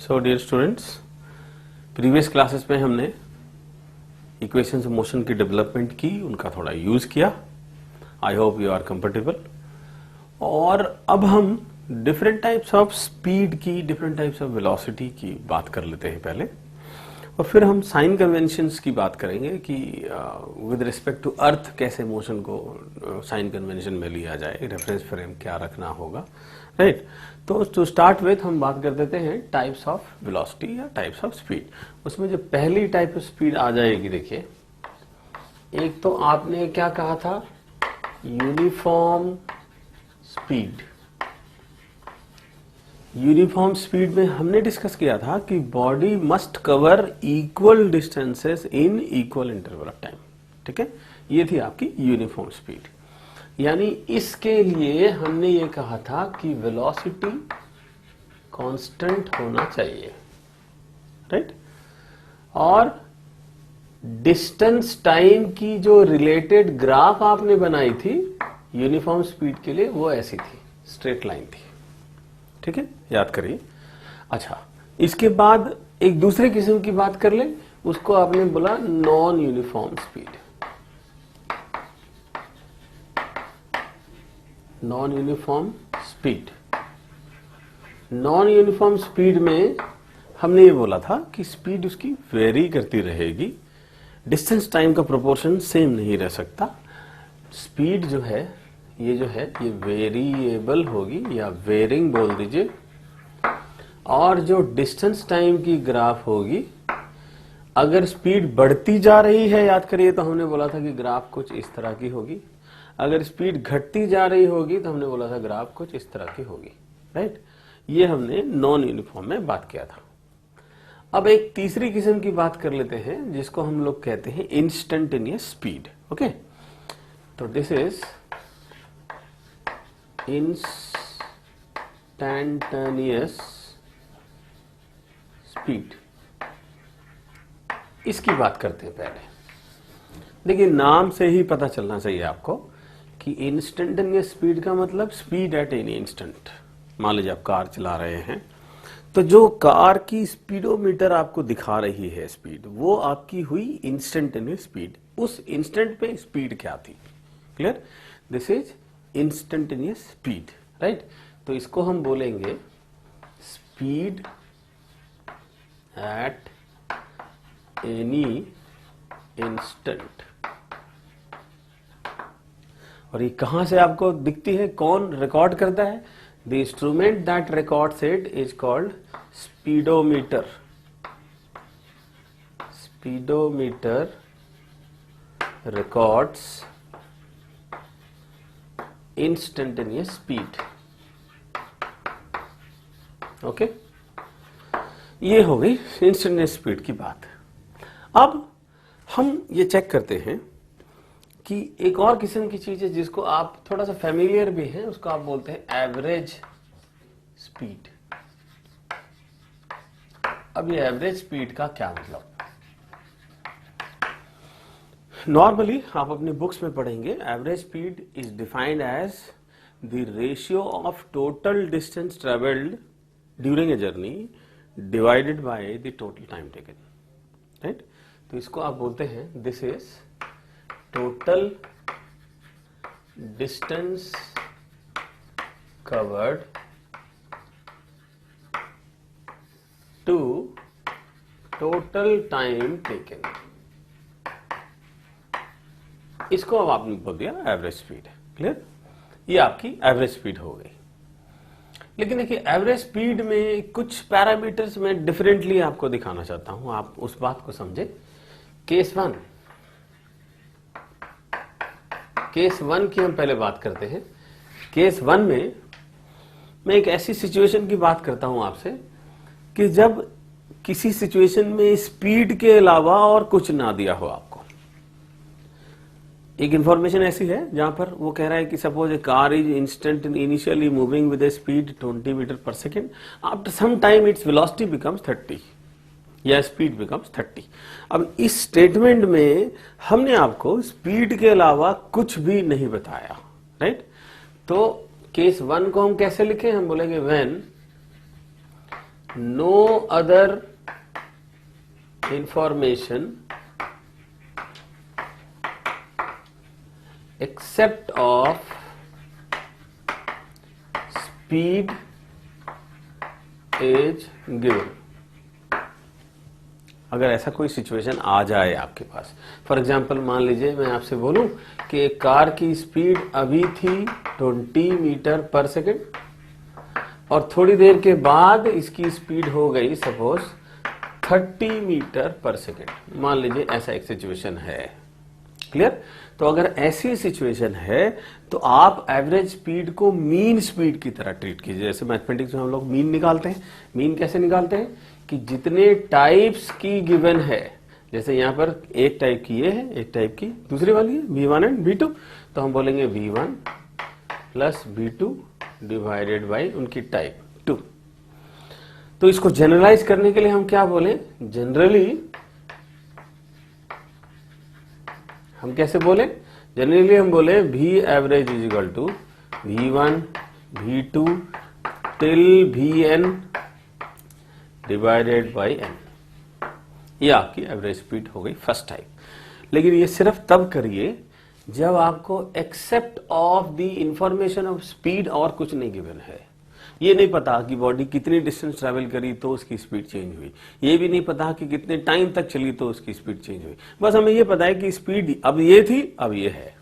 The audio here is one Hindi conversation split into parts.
सो डियर स्टूडेंट्स, प्रीवियस क्लासेस में हमने इक्वेशंस ऑफ मोशन की डेवलपमेंट की, उनका थोड़ा यूज किया। I hope you are comfortable. और अब हम डिफरेंट टाइप्स ऑफ स्पीड की, डिफरेंट टाइप्स ऑफ वेलोसिटी की बात कर लेते हैं पहले, और फिर हम साइन कन्वेंशंस की बात करेंगे कि विद रिस्पेक्ट टू अर्थ कैसे मोशन को साइन कन्वेंशन में लिया जाए, रेफरेंस फ्रेम क्या रखना होगा, राइट। तो टू स्टार्ट विथ हम बात कर देते हैं टाइप्स ऑफ वेलोसिटी या टाइप्स ऑफ स्पीड। उसमें जो पहली टाइप ऑफ स्पीड आ जाएगी, देखिए, एक तो आपने क्या कहा था, यूनिफॉर्म स्पीड। यूनिफॉर्म स्पीड में हमने डिस्कस किया था कि body must cover equal distances in equal interval of time. ठीक है, ये थी आपकी यूनिफॉर्म स्पीड। यानी इसके लिए हमने ये कहा था कि वेलोसिटी कांस्टेंट होना चाहिए, राइट। और डिस्टेंस टाइम की जो रिलेटेड ग्राफ आपने बनाई थी यूनिफॉर्म स्पीड के लिए, वो ऐसी थी, स्ट्रेट लाइन थी। ठीक है, याद करिए। अच्छा, इसके बाद एक दूसरे किस्म की बात कर ले, उसको आपने बोला non uniform speed. Non uniform speed, non uniform speed में हमने ये बोला था कि स्पीड उसकी वेरी करती रहेगी, डिस्टेंस टाइम का प्रोपोर्शन सेम नहीं रह सकता। स्पीड जो है ये वेरिएबल होगी या वेरिंग बोल दीजिए। और जो डिस्टेंस टाइम की ग्राफ होगी, अगर स्पीड बढ़ती जा रही है, याद करिए, तो हमने बोला था कि ग्राफ कुछ इस तरह की होगी। अगर स्पीड घटती जा रही होगी तो हमने बोला था ग्राफ कुछ इस तरह की होगी, राइट। ये हमने नॉन यूनिफॉर्म में बात किया था। अब एक तीसरी किस्म की बात कर लेते हैं, जिसको हम लोग कहते हैं इंस्टेंटेनियस स्पीड। ओके, तो दिस इज इंस्टेंटेनियस स्पीड। इसकी बात करते हैं पहले। देखिए, नाम से ही पता चलना चाहिए आपको कि इंस्टेंटेनियस स्पीड का मतलब स्पीड एट एनी इंस्टेंट। मान लीजिए आप कार चला रहे हैं, तो जो कार की स्पीडोमीटर आपको दिखा रही है स्पीड, वो आपकी हुई इंस्टेंटेनियस स्पीड। उस इंस्टेंट पे स्पीड क्या थी, clear. This is instantaneous speed, right. तो इसको हम बोलेंगे स्पीड एट एनी इंस्टेंट। और ये कहां से आपको दिखती है, कौन रिकॉर्ड करता है? The instrument that records it is called speedometer. Speedometer records instantaneous speed. Okay, ये हो गई इंस्टेंटेनियस स्पीड की बात। अब हम ये चेक करते हैं कि एक और किस्म की चीज है जिसको आप थोड़ा सा फेमिलियर भी हैं, उसको आप बोलते हैं एवरेज स्पीड। अब ये एवरेज स्पीड का क्या मतलब? नॉर्मली आप अपनी बुक्स में पढ़ेंगे, average speed is defined as the ratio of total distance travelled during a journey divided by the total time taken, right. तो इसको आप बोलते हैं, this is total distance covered to total time taken. इसको अब आपने बोल दिया एवरेज स्पीड, क्लियर। ये आपकी एवरेज स्पीड हो गई। लेकिन देखिए, एवरेज स्पीड में कुछ पैरामीटर्स में डिफरेंटली आपको दिखाना चाहता हूं, आप उस बात को समझे। केस वन की हम पहले बात करते हैं। केस वन में मैं एक ऐसी सिचुएशन की बात करता हूं आपसे कि जब किसी सिचुएशन में स्पीड के अलावा और कुछ ना दिया हो आपको। एक इंफॉर्मेशन ऐसी है जहां पर वो कह रहा है कि suppose a car is instant initially moving with a speed 20 metre per second, after some time its velocity becomes 30 या स्पीड बिकम्स 30। अब इस स्टेटमेंट में हमने आपको स्पीड के अलावा कुछ भी नहीं बताया, राइट। तो केस वन को हम कैसे लिखें? हम बोलेंगे when no other information except of speed is given. अगर ऐसा कोई सिचुएशन आ जाए आपके पास, फॉर एग्जाम्पल मान लीजिए मैं आपसे बोलूं कि एक कार की स्पीड अभी थी 20 मीटर पर सेकेंड और थोड़ी देर के बाद इसकी स्पीड हो गई सपोज 30 मीटर पर सेकेंड। मान लीजिए ऐसा एक सिचुएशन है। क्लियर? तो अगर ऐसी सिचुएशन है तो आप एवरेज स्पीड को मीन स्पीड की तरह ट्रीट कीजिए। जैसे मैथमेटिक्स में हम लोग मीन निकालते हैं। मीन कैसे निकालते हैं कि जितने टाइप्स की गिवन है, जैसे यहां पर एक टाइप की ये है, एक टाइप की दूसरी वाली है V1 एंड V2, तो हम बोलेंगे V1 plus V2 divided by उनकी टाइप 2। तो इसको जनरलाइज करने के लिए हम क्या बोले, जनरली हम कैसे बोले, जनरली हम बोले V average is equal to V1 V2 till Vn divided by n। ये आपकी एवरेज स्पीड हो गई फर्स्ट टाइप। लेकिन ये सिर्फ तब करिए जब आपको except of the information of speed और कुछ नहीं गिवन है। ये नहीं पता कि बॉडी कितनी डिस्टेंस ट्रैवल करी तो उसकी स्पीड चेंज हुई, ये भी नहीं पता कि कितने टाइम तक चली तो उसकी स्पीड चेंज हुई। बस हमें ये पता है कि स्पीड अब ये थी, अब ये है।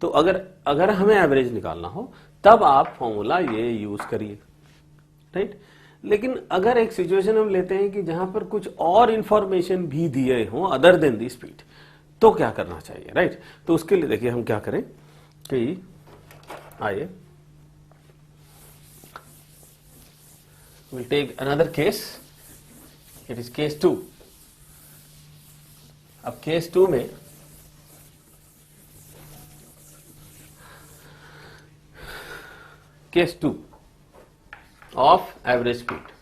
तो अगर हमें एवरेज निकालना हो तब आप फॉर्मूला ये यूज करिए, राइट। लेकिन अगर एक सिचुएशन हम लेते हैं कि जहां पर कुछ और इंफॉर्मेशन भी दिए हों अदर देन दी स्पीड, तो क्या करना चाहिए, राइट। तो उसके लिए देखिए हम क्या करें कि आइए we'll take another case, it is case 2। अब केस 2 में case 2 of average speed.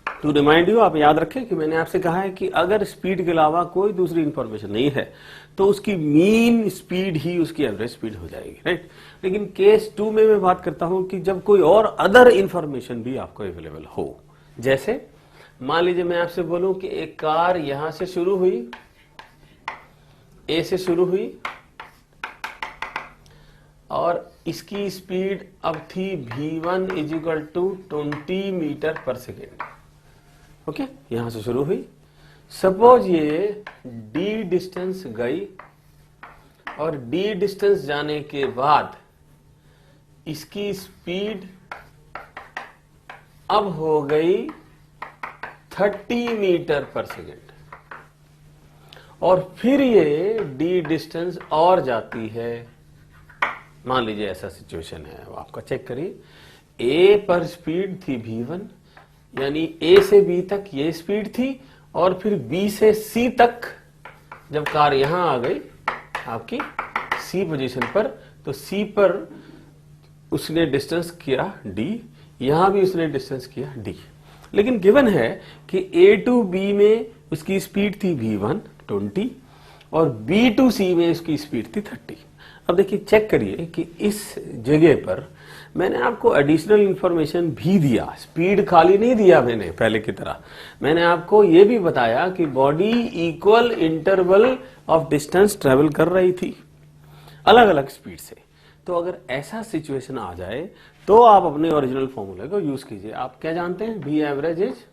To remind you, आप याद रखें कि मैंने आपसे कहा है कि अगर स्पीड के अलावा कोई दूसरी इंफॉर्मेशन नहीं है तो उसकी मीन स्पीड ही उसकी एवरेज स्पीड हो जाएगी, राइट। लेकिन केस 2 में मैं बात करता हूं कि जब कोई और अदर इंफॉर्मेशन भी आपको अवेलेबल हो। जैसे मान लीजिए मैं आपसे बोलूं कि एक कार यहां से शुरू हुई, ए से शुरू हुई और इसकी स्पीड अब थी V1 is equal to 20 metre per second. Okay, यहां से शुरू हुई। सपोज ये d डिस्टेंस गई और d डिस्टेंस जाने के बाद इसकी स्पीड अब हो गई 30 मीटर पर सेकेंड और फिर ये d डिस्टेंस और जाती है। मान लीजिए ऐसा सिचुएशन है, आपका चेक करिए। a पर स्पीड थी V1, यानी A से B तक ये स्पीड थी और फिर B से C तक जब कार यहां आ गई आपकी C पोजीशन पर, तो C पर उसने डिस्टेंस किया D, यहां भी उसने डिस्टेंस किया D। लेकिन गिवन है कि A टू B में उसकी स्पीड थी V1 20 और B टू C में उसकी स्पीड थी 30। अब देखिए चेक करिए कि इस जगह पर मैंने आपको एडिशनल इंफॉर्मेशन भी दिया, स्पीड खाली नहीं दिया मैंने पहले की तरह। मैंने आपको यह भी बताया कि body equal interval of distance travel कर रही थी अलग अलग स्पीड से। तो अगर ऐसा सिचुएशन आ जाए तो आप अपने ओरिजिनल फॉर्मूले को यूज कीजिए। आप क्या जानते हैं, V average is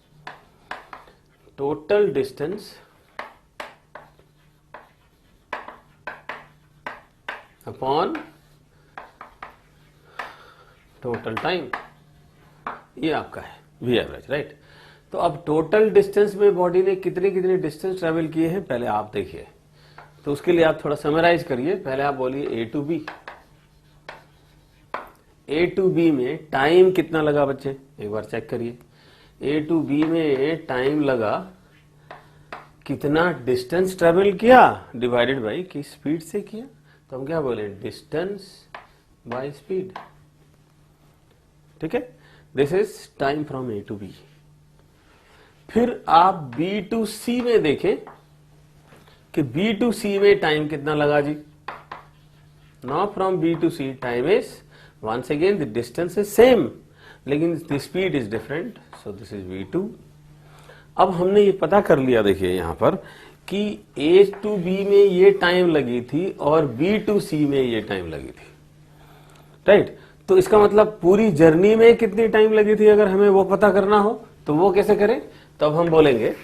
total distance upon total time. ये आपका है V एवरेज, राइट। तो अब टोटल डिस्टेंस में बॉडी ने कितने कितने डिस्टेंस ट्रेवल किए हैं पहले आप देखिए। तो उसके लिए आप थोड़ा समराइज करिए। पहले आप बोलिए A to B। A to B में टाइम कितना लगा बच्चे, एक बार चेक करिए। A टू B में टाइम लगा, कितना डिस्टेंस ट्रेवल किया डिवाइडेड बाई की स्पीड से किया। तो हम क्या बोले, डिस्टेंस बाय स्पीड। ठीक है, this is time from A to B। फिर आप B टू C में देखें कि B टू C में टाइम कितना लगा ji. Now from B to C time is, once again the distance is same, लेकिन the speed is different, so this is v2। अब हमने ये पता कर लिया, देखिए यहां पर कि A to B में ये टाइम लगी थी और B to C में ये टाइम लगी थी, राइट। तो इसका मतलब पूरी जर्नी में कितनी टाइम लगी थी अगर हमें वो पता करना हो तो वो कैसे करें? तो अब हम बोलेंगे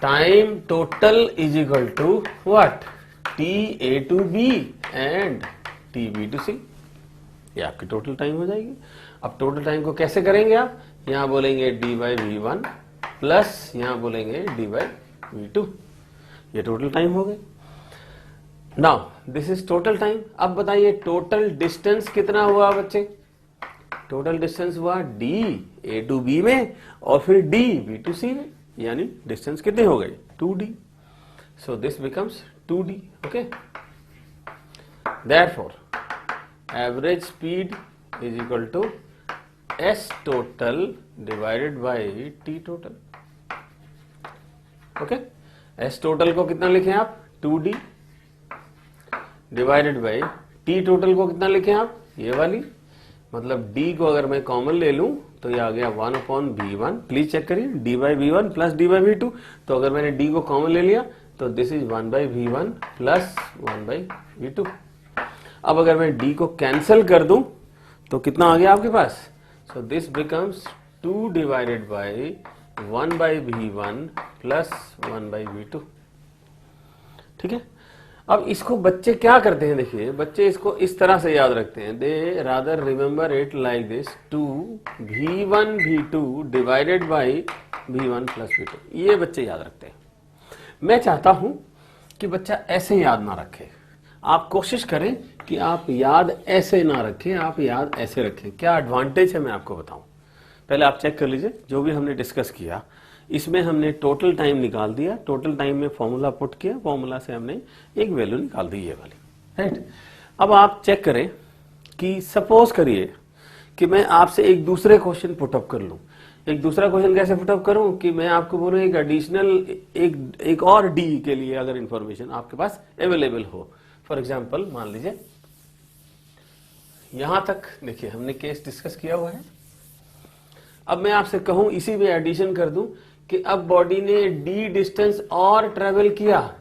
time total is equal to what, TA to B and TB to C। ये आपकी टोटल टाइम हो जाएगी। अब टोटल टाइम को कैसे करेंगे आप? यहां बोलेंगे d/v1 प्लस यहां बोलेंगे d/v2। ये टोटल टाइम हो गई। Now this is total time. अब बताइए टोटल डिस्टेंस कितना हुआ बच्चे? टोटल डिस्टेंस हुआ d A to B में और फिर d B to C में, यानी डिस्टेंस कितनी हो गई? 2d। So this becomes 2d। Okay, therefore average speed is equal to S total divided by T total। Okay, S total को कितना लिखें आप? 2d divided by T total को कितना लिखें आप? ये वाली, मतलब D को अगर मैं कॉमन ले लूं तो ये आ गया 1/v1। प्लीज चेक करिए, d/v1 प्लस d/v2। तो अगर मैंने D को कॉमन ले लिया तो this is 1/v1 plus 1/v2। अब अगर मैं D को कैंसिल कर दूं तो कितना आ गया आपके पास? So this becomes 2 divided by 1/v1 plus 1/v2। ठीक है। अब इसको बच्चे क्या करते हैं, देखिए बच्चे इसको इस तरह से याद रखते हैं। दे rather remember it like this, 2v1v2 divided by v1 plus v2। ये बच्चे याद रखते हैं। मैं चाहता हूं कि बच्चा ऐसे याद ना रखे। आप कोशिश करें कि आप याद ऐसे ना रखें, आप याद ऐसे रखें। क्या एडवांटेज है मैं आपको बताऊं। पहले आप चेक कर लीजिए, जो भी हमने डिस्कस किया इसमें हमने टोटल टाइम निकाल दिया, टोटल टाइम में फॉर्मूला पुट किया, फॉर्मूला से हमने एक वैल्यू निकाल दी, ये वाली, राइट। अब आप चेक करें कि सपोज करिए कि मैं आपसे एक दूसरे क्वेश्चन पुटअप कर लूं। एक दूसरा क्वेश्चन कैसे पुटअप करूं कि मैं आपको बोलूं एक एडिशनल एक और डी के लिए अगर इंफॉर्मेशन आपके पास अवेलेबल हो। फॉर एग्जाम्पल मान लीजिए यहां तक देखिए हमने केस डिस्कस किया हुआ है। अब मैं आपसे कहूं इसी में एडिशन कर दूं कि अब बॉडी ने d डिस्टेंस और ट्रेवल किया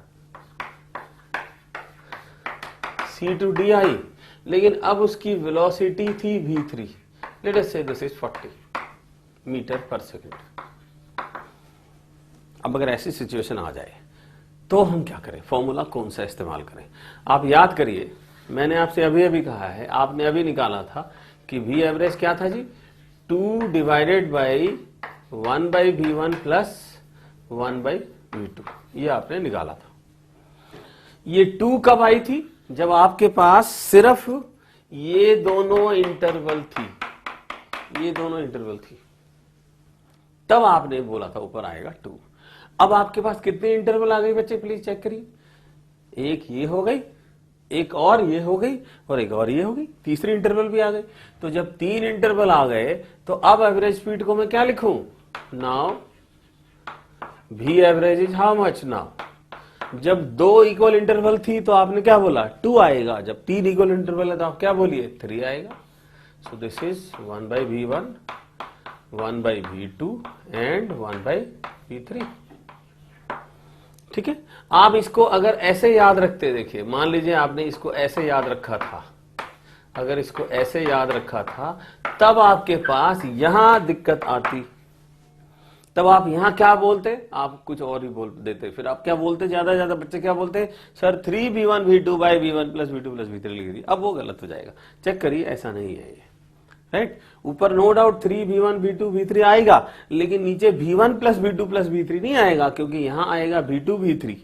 C to D आई, लेकिन अब उसकी वेलोसिटी थी v3। लेट अस से this is 40 metre per second. अब अगर ऐसी सिचुएशन आ जाए तो हम क्या करें, फॉर्मूला कौन सा इस्तेमाल करें? आप याद करिए, मैंने आपसे अभी अभी कहा है, आपने अभी निकाला था कि v एवरेज क्या था जी? 2 divided by 1/v1 plus 1/v2, ये आपने निकाला था। ये 2 कब आई थी? जब आपके पास सिर्फ ये दोनों इंटरवल थी, ये दोनों इंटरवल थी, तब आपने बोला था ऊपर आएगा 2। अब आपके पास कितने इंटरवल आ गए बच्चे, प्लीज चेक करिए। एक ये हो गई, एक और ये हो गई, और एक और ये हो गई, तीसरी इंटरवल भी आ गई। तो जब 3 इंटरवल आ गए तो अब एवरेज स्पीड को मैं क्या लिखूं? Now v average is how much? Now जब 2 इक्वल इंटरवल थी तो आपने क्या बोला? 2 आएगा। जब 3 इक्वल इंटरवल है तो आप क्या बोलिए? 3 आएगा। सो this is 1/v1, 1/v2 and 1/v3। ठीक है। आप इसको अगर ऐसे याद रखते, देखिए मान लीजिए आपने इसको ऐसे याद रखा था, अगर इसको ऐसे याद रखा था तब आपके पास यहां दिक्कत आती, तब आप यहां क्या बोलते? आप कुछ और ही बोल देते। फिर आप क्या बोलते? ज्यादा बच्चे क्या बोलते? Sir 3v1v2 by v1 plus v2 plus v3 लिख दी। अब वो गलत हो जाएगा। चेक करिए, ऐसा नहीं है ये, राइट। ऊपर नो डाउट 3v1v2 v3 आएगा, लेकिन नीचे v1 plus v2 plus v3 नहीं आएगा, क्योंकि यहां आएगा v2 v3,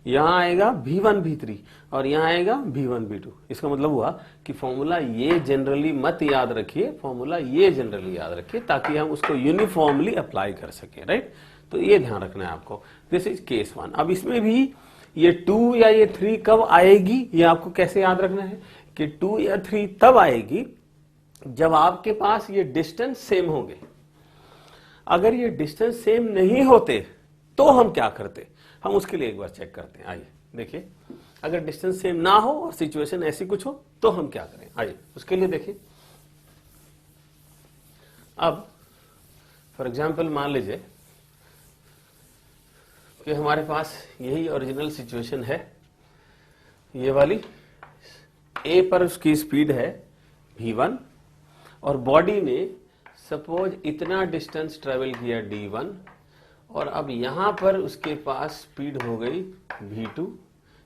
यहां आएगा v1 v3 और यहां आएगा v1 v2। इसका मतलब हुआ कि फॉर्मूला ये जनरली मत याद रखिए, फॉर्मूला ये जनरली याद रखिए ताकि हम उसको यूनिफॉर्मली अप्लाई कर सके, राइट। तो ये ध्यान रखना है आपको। This is case 1। अब इसमें भी ये 2 या ये 3 कब आएगी, ये आपको कैसे याद रखना है कि 2 या 3 तब आएगी जब आपके पास ये डिस्टेंस सेम होंगे। अगर ये डिस्टेंस सेम नहीं होते तो हम क्या करते, हम उसके लिए एक बार चेक करते हैं। आइए देखिए, अगर डिस्टेंस सेम ना हो और सिचुएशन ऐसी कुछ हो तो हम क्या करें, आइए उसके लिए देखिए। अब फॉर एग्जाम्पल मान लीजिए कि हमारे पास यही ओरिजिनल सिचुएशन है, ये वाली ए पर उसकी स्पीड है v1 और बॉडी ने सपोज इतना डिस्टेंस ट्रेवल किया d1 और अब यहां पर उसके पास स्पीड हो गई v2,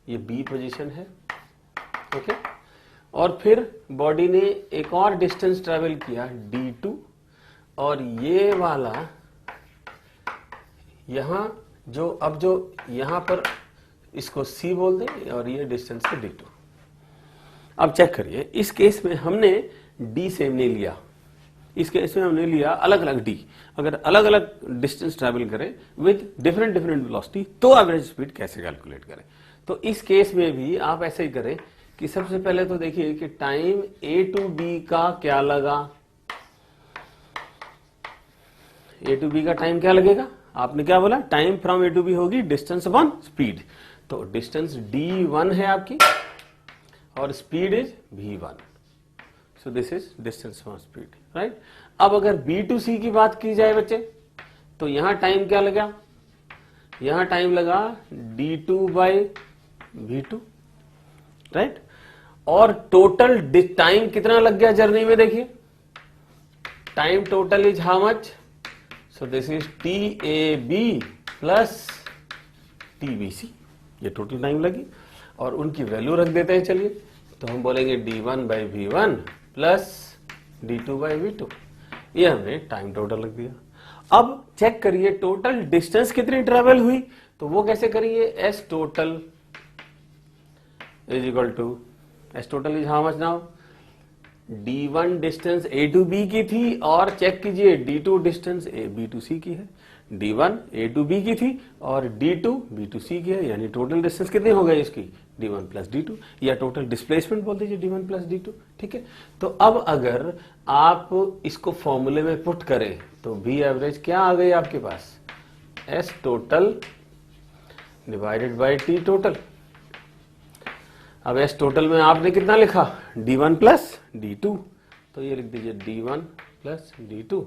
ये b पोजीशन है, ओके। और फिर बॉडी ने एक और डिस्टेंस ट्रेवल किया d2 और ये वाला यहां जो यहां पर इसको c बोल दें और ये डिस्टेंस है d2। अब चेक करिए, इस केस में हमने d सेम नहीं लिया, इस केस में हमने लिया अलग अलग d। अगर अलग अलग डिस्टेंस ट्रैवल करें विद डिफरेंट वेलोसिटी तो एवरेज स्पीड कैसे कैलकुलेट करें। तो इस केस में भी आप ऐसे ही करें कि सबसे पहले तो देखिए कि टाइम a टू b का क्या लगा, a टू b का टाइम क्या लगेगा, आपने क्या बोला, time from a to b होगी डिस्टेंस अपॉन स्पीड। तो डिस्टेंस d1 है आपकी और speed is v1, so this is distance from speed, right. अब अगर b टू c की बात की जाए बच्चे, तो यहां टाइम क्या लगा, यहां टाइम लगा d2 बाई v2, राइट। और टोटल टाइम कितना लग गया जर्नी में, देखिए time total is how much, so this is TAB plus TBC, ये टोटल टाइम लगी और उनकी वैल्यू रख देते हैं। चलिए तो हम बोलेंगे d1 by v1 plus d2 by v2, ये हमने टाइम टोटल रख दिया। अब चेक करिए टोटल डिस्टेंस कितनी ट्रेवल हुई, तो वो कैसे करिए, s total is equal to, s total is how much now, d1 distance a to b की थी और चेक कीजिए d2 distance b to c की है, d1 a टू b की थी और d2 b टू c की है, यानी टोटल डिस्टेंस कितनी हो गई इसकी, d1 प्लस d2, या टोटल डिस्प्लेसमेंट बोल दीजिए d1 प्लस d2, ठीक है। तो अब अगर आप इसको फॉर्मूले में पुट करें तो v एवरेज क्या आ गई आपके पास, s total divided by t total. अब s टोटल में आपने कितना लिखा, d1 प्लस d2, तो ये लिख दीजिए d1 प्लस d2,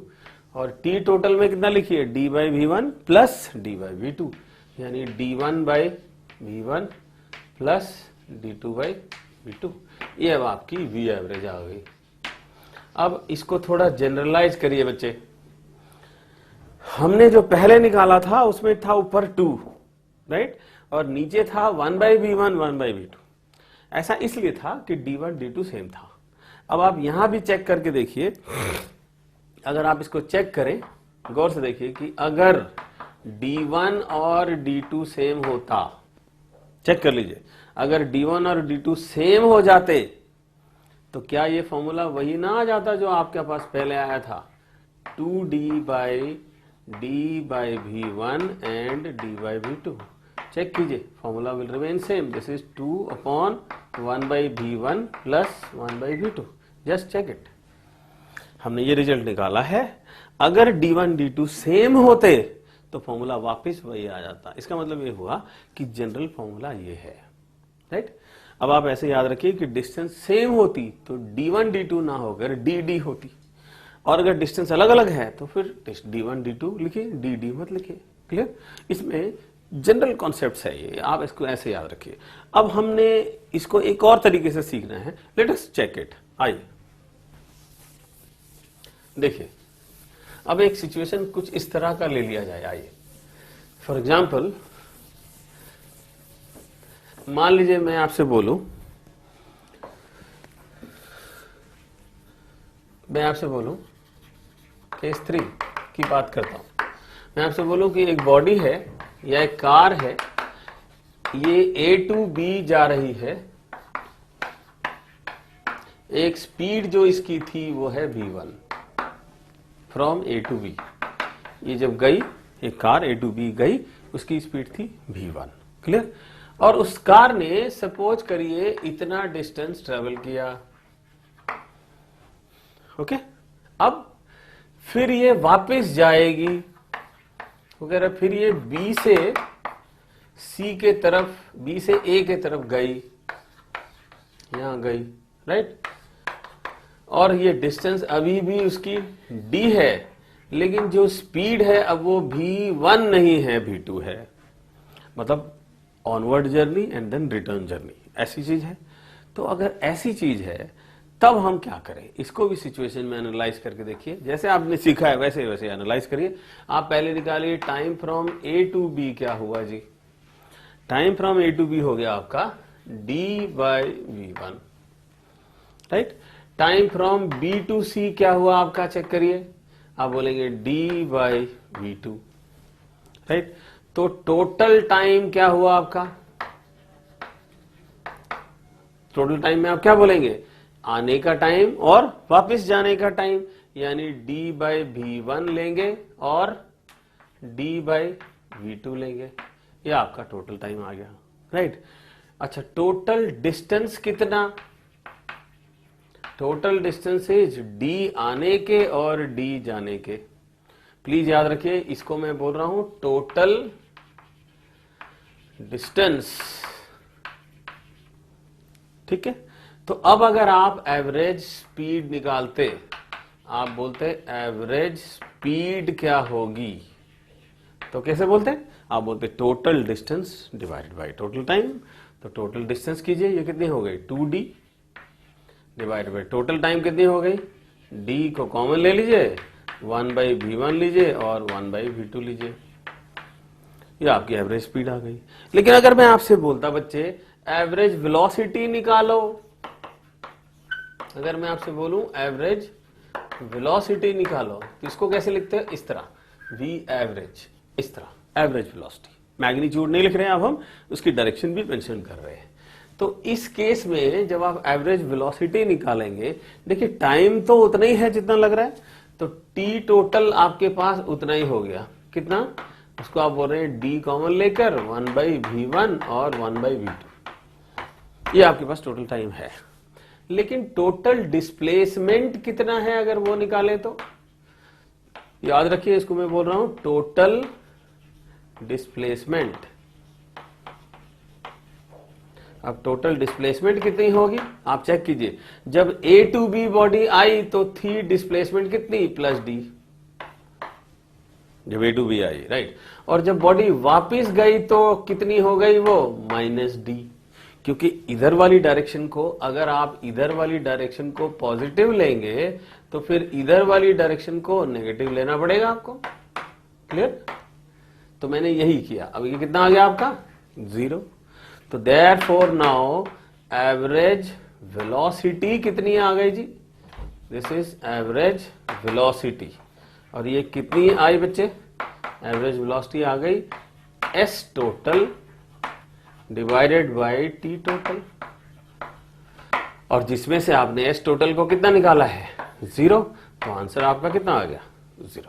और t टोटल में कितना लिखिए, d by v1 plus d by v2, यानी d1 by v1 plus d2 by v2, ये अब आपकी v एवरेज आ गई। अब इसको थोड़ा जनरलाइज करिए बच्चे, हमने जो पहले निकाला था उसमें था ऊपर 2, राइट, और नीचे था 1 बाई v1 1 बाई v2। ऐसा इसलिए था कि d1 d2 सेम था। अब आप यहां भी चेक करके देखिए, अगर आप इसको चेक करें गौर से देखिए कि अगर d1 और d2 सेम होता, चेक कर लीजिए, अगर d1 और d2 सेम हो जाते तो क्या ये फॉर्मूला वही ना आ जाता जो आपके पास पहले आया था, 2d by d by v1 and d by v2। Check कीजिए, formula will remain same, this is 2 upon 1 by v1 plus 1 by v2, just check it. हमने ये रिजल्ट निकाला है, अगर d1 d2 सेम होते तो फॉर्मूला वापस वही आ जाता। इसका मतलब ये हुआ कि जनरल फॉर्मूला ये है, राइट। अब आप ऐसे याद रखिए कि डिस्टेंस सेम होती तो d1 d2 ना होकर dd होती, और अगर डिस्टेंस अलग अलग है तो फिर d1 d2 लिखिए, dd मत लिखिए, क्लियर। इसमें जनरल कॉन्सेप्ट्स है ये, आप इसको ऐसे याद रखिए। अब हमने इसको एक और तरीके से सीखना है, लेट अस चेक इट। आइए देखिए, अब एक सिचुएशन कुछ इस तरह का ले लिया जाए। आइए फॉर एग्जाम्पल मान लीजिए मैं आपसे बोलूं, केस 3 की बात करता हूं। मैं आपसे बोलूं कि एक बॉडी है या एक कार है, ये A टू B जा रही है, एक स्पीड जो इसकी थी वो है v1 from A to B। ये जब गई, एक कार A टू B गई, उसकी स्पीड थी v1, क्लियर। और उस कार ने सपोज करिए इतना डिस्टेंस ट्रेवल किया, ओके। अब फिर ये वापस जाएगी वगैरह, फिर ये B से C के तरफ, B से A के तरफ गई, यहां गई, राइट। और ये डिस्टेंस अभी भी उसकी d है, लेकिन जो स्पीड है अब वो v1 नहीं है, v2 है, मतलब onward journey and then return journey, ऐसी चीज है। तो अगर ऐसी चीज है तब हम क्या करें, इसको भी सिचुएशन में एनालाइज करके देखिए। जैसे आपने सीखा है वैसे वैसे एनालाइज करिए। आप पहले निकालिए time from A to B क्या हुआ जी, time from A to B हो गया आपका D by v1, right. Time from B to C क्या हुआ आपका, चेक करिए, आप बोलेंगे डी बाई v2, राइट। तो टोटल टाइम क्या हुआ आपका, टोटल टाइम में आप क्या बोलेंगे, आने का टाइम और वापस जाने का टाइम, यानी d बाई v1 लेंगे और d बाई v2 लेंगे, ये आपका टोटल टाइम आ गया, राइट। अच्छा, टोटल डिस्टेंस कितना, टोटल डिस्टेंस इज d आने के और d जाने के। प्लीज याद रखिए, इसको मैं बोल रहा हूं टोटल डिस्टेंस, ठीक है। तो अब अगर आप एवरेज स्पीड निकालते, आप बोलते एवरेज स्पीड क्या होगी, तो कैसे बोलते, आप बोलते total distance divided by total time. तो टोटल डिस्टेंस कीजिए, ये कितनी हो गई 2d divided by total time कितनी हो गई, d को कॉमन ले लीजिए, 1 बाई v1 लीजिए और 1 बाई v2 लीजिए, ये आपकी एवरेज स्पीड आ गई। लेकिन अगर मैं आपसे बोलता बच्चे एवरेज वेलोसिटी निकालो, अगर मैं आपसे बोलूं एवरेज वेलोसिटी निकालो, तो इसको कैसे लिखते हैं, इस तरह v एवरेज, इस तरह एवरेज वेलोसिटी, मैग्नीट्यूड नहीं लिख रहे हैं, अब हम उसकी डायरेक्शन भी मेंशन कर रहे हैं। तो इस केस में जब आप एवरेज वेलोसिटी निकालेंगे, देखिए टाइम तो उतना ही है जितना लग रहा है, तो t टोटल आपके पास उतना ही हो गया, कितना, उसको आप बोल रहे हैं d कॉमन लेकर 1 बाई v1 और 1 बाई v2, ये आपके पास टोटल टाइम है। लेकिन टोटल डिस्प्लेसमेंट कितना है अगर वो निकाले तो, याद रखिए इसको मैं बोल रहा हूं टोटल डिस्प्लेसमेंट। अब टोटल डिस्प्लेसमेंट कितनी होगी आप चेक कीजिए, जब ए टू बी बॉडी आई तो थी डिस्प्लेसमेंट कितनी, प्लस डी, जब ए टू बी आई, राइट। और जब बॉडी वापिस गई तो कितनी हो गई वो, माइनस डी, क्योंकि इधर वाली डायरेक्शन को, अगर आप इधर वाली डायरेक्शन को पॉजिटिव लेंगे तो फिर इधर वाली डायरेक्शन को नेगेटिव लेना पड़ेगा आपको, क्लियर। तो मैंने यही किया, अब ये कितना आ गया आपका 0। तो देयरफॉर नाउ एवरेज वेलोसिटी कितनी आ गई जी, दिस इज एवरेज वेलोसिटी, और ये कितनी आई बच्चे, एवरेज वेलोसिटी आ गई s total divided by t total, और जिसमें से आपने s टोटल को कितना निकाला है 0, तो आंसर आपका कितना आ गया 0,